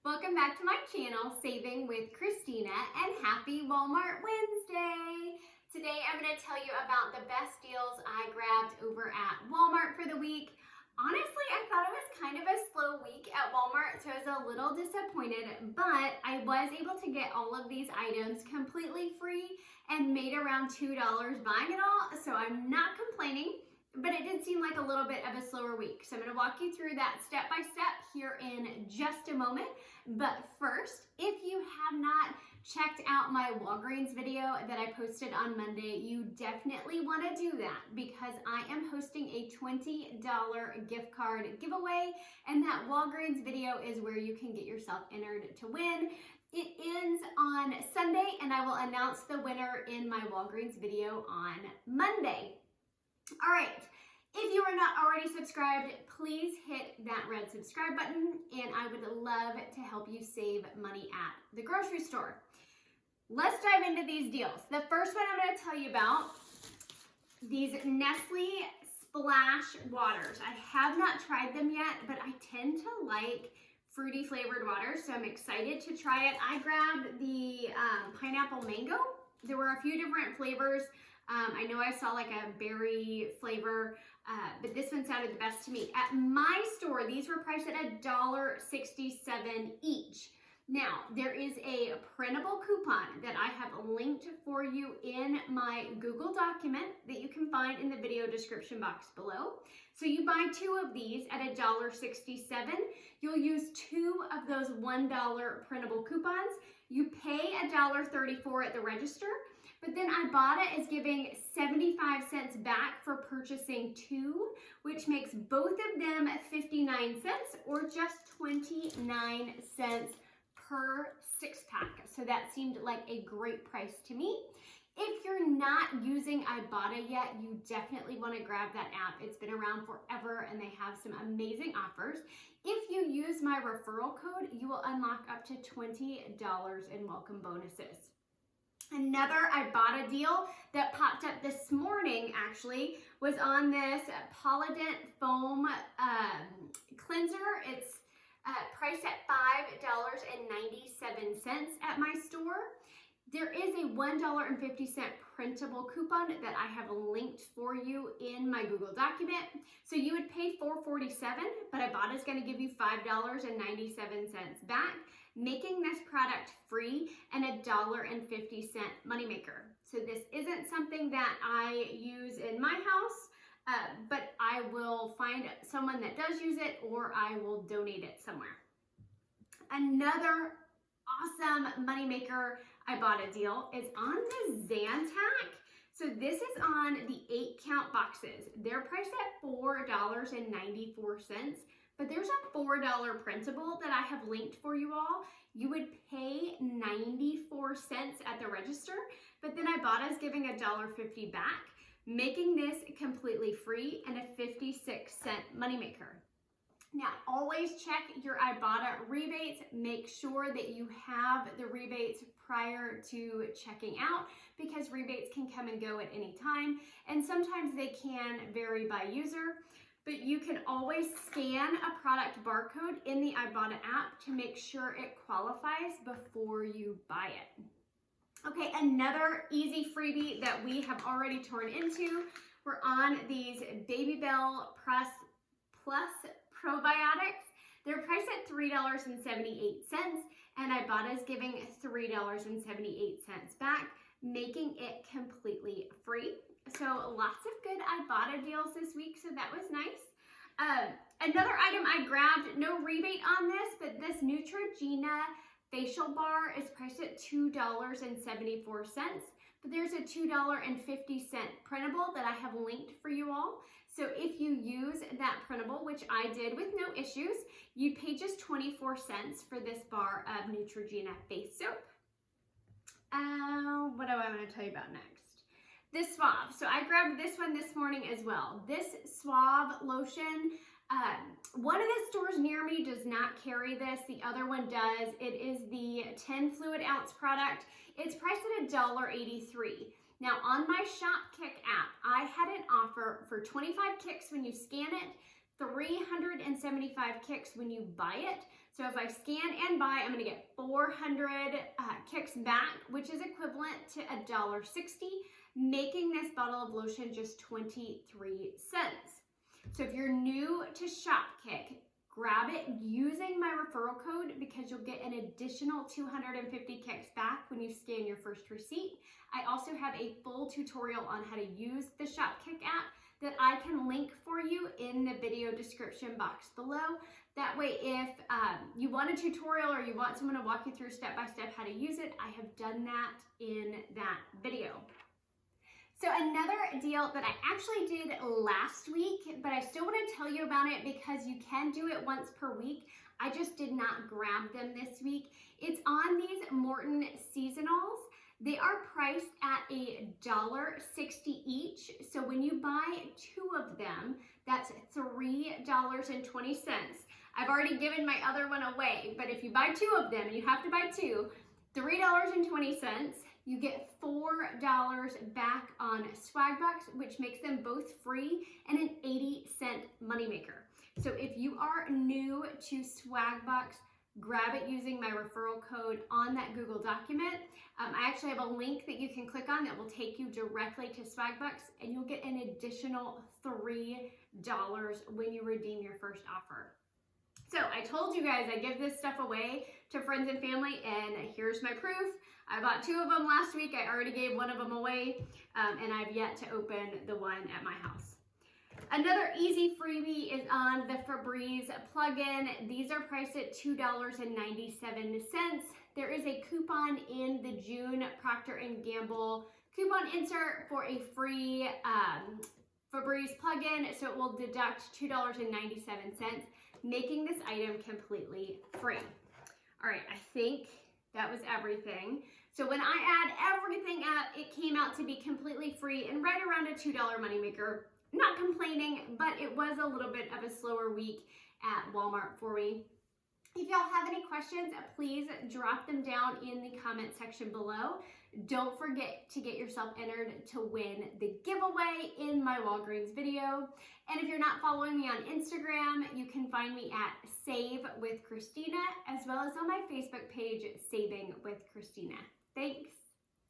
Welcome back to my channel, Saving with Christina, and happy Walmart Wednesday. Today I'm going to tell you about the best deals I grabbed over at Walmart for the week. Honestly, I thought it was kind of a slow week at Walmart, so I was a little disappointed, but I was able to get all of these items completely free and made around $2 buying it all, so I'm not complaining. But it did seem like a little bit of a slower week. So I'm going to walk you through that step by step here in just a moment. But first, if you have not checked out my Walgreens video that I posted on Monday, you definitely want to do that because I am hosting a $20 gift card giveaway, and that Walgreens video is where you can get yourself entered to win. It ends on Sunday, and I will announce the winner in my Walgreens video on Monday. All right, if you are not already subscribed, please hit that red subscribe button, and I would love to help you save money at the grocery store. Let's dive into these deals. The first one I'm going to tell you about, these Nestle Splash Waters. I have not tried them yet, but I tend to like fruity flavored water, so I'm excited to try it. I grabbed the pineapple mango. There were a few different flavors. I know I saw like a berry flavor, but this one sounded the best to me. At my store, these were priced at $1.67 each. Now, there is a printable coupon that I have linked for you in my Google document that you can find in the video description box below. So you buy 2 of these at $1.67. You'll use 2 of those $1 printable coupons. You pay $1.34 at the register. But then Ibotta is giving 75 cents back for purchasing 2, which makes both of them 59 cents or just 29 cents per 6-pack. So that seemed like a great price to me. If you're not using Ibotta yet, you definitely want to grab that app. It's been around forever and they have some amazing offers. If you use my referral code, you will unlock up to $20 in welcome bonuses. Another Ibotta deal that popped up this morning actually was on this Polident foam cleanser. It's priced at $5.97 at my store. There is a $1.50 printable coupon that I have linked for you in my Google document. So you would pay $4.47, but Ibotta is going to give you $5.97 back, making this product free and $1.50 moneymaker. So this isn't something that I use in my house, but I will find someone that does use it or I will donate it somewhere. Another awesome moneymaker Ibotta deal is on the Zantac. So this is on the 8-count boxes. They're priced at $4.94, but there's a $4 printable that I have linked for you all. You would pay 94 cents at the register, but then Ibotta is giving $1.50 back, making this completely free and a 56-cent moneymaker. Now, always check your Ibotta rebates. Make sure that you have the rebates prior to checking out because rebates can come and go at any time, and sometimes they can vary by user. But you can always scan a product barcode in the Ibotta app to make sure it qualifies before you buy it. Okay, another easy freebie that we have already torn into, we're on these Baby Bell Plus probiotics. They're priced at $3.78, and Ibotta is giving $3.78 back, making it completely free. So lots of good Ibotta deals this week, so that was nice. Another item I grabbed, no rebate on this, but this Neutrogena facial bar is priced at $2.74, but there's a $2.50 printable that I have linked for you all. So if you use that printable, which I did with no issues, you pay just 24 cents for this bar of Neutrogena face soap. What do I want to tell you about next? This swab. So I grabbed this one this morning as well. This swab lotion, one of the stores near me does not carry this. The other one does. It is the 10 fluid ounce product. It's priced at $1.83. Now on my ShopKick app, I had an offer for 25 kicks when you scan it, 375 kicks when you buy it. So if I scan and buy, I'm gonna get 400 kicks back, which is equivalent to $1.60, making this bottle of lotion just 23 cents. So if you're new to Shopkick, grab it using my referral code because you'll get an additional 250 kicks back when you scan your first receipt. I also have a full tutorial on how to use the Shopkick app that I can link for you in the video description box below. That way, if you want a tutorial or you want someone to walk you through step-by-step how to use it, I have done that in that video. So another deal that I actually did last week, but I still want to tell you about it because you can do it once per week. I just did not grab them this week. It's on these Morton seasonals. They are priced at $1.60 each. So when you buy 2 of them, that's $3.20. I've already given my other one away, but if you buy 2 of them, and you have to buy 2, $3.20, you get $4 back on Swagbucks, which makes them both free and an 80-cent moneymaker. So if you are new to Swagbucks, grab it using my referral code on that Google document. I actually have a link that you can click on that will take you directly to Swagbucks, and you'll get an additional $3 when you redeem your first offer. So I told you guys I give this stuff away to friends and family, and here's my proof. I bought 2 of them last week. I already gave 1 of them away, and I've yet to open the one at my house. Another easy freebie is on the Febreze plug-in. These are priced at $2.97. There is a coupon in the June Procter & Gamble coupon insert for a free Febreze plug-in, so it will deduct $2.97, making this item completely free. All right, I think that was everything. So when I add everything up, it came out to be completely free and right around a $2 moneymaker. Not complaining, but it was a little bit of a slower week at Walmart for me. If y'all have any questions, please drop them down in the comment section below. Don't forget to get yourself entered to win the giveaway in my Walgreens video. And if you're not following me on Instagram, you can find me at Save with Christina, as well as on my Facebook page, Saving with Christina. Thanks.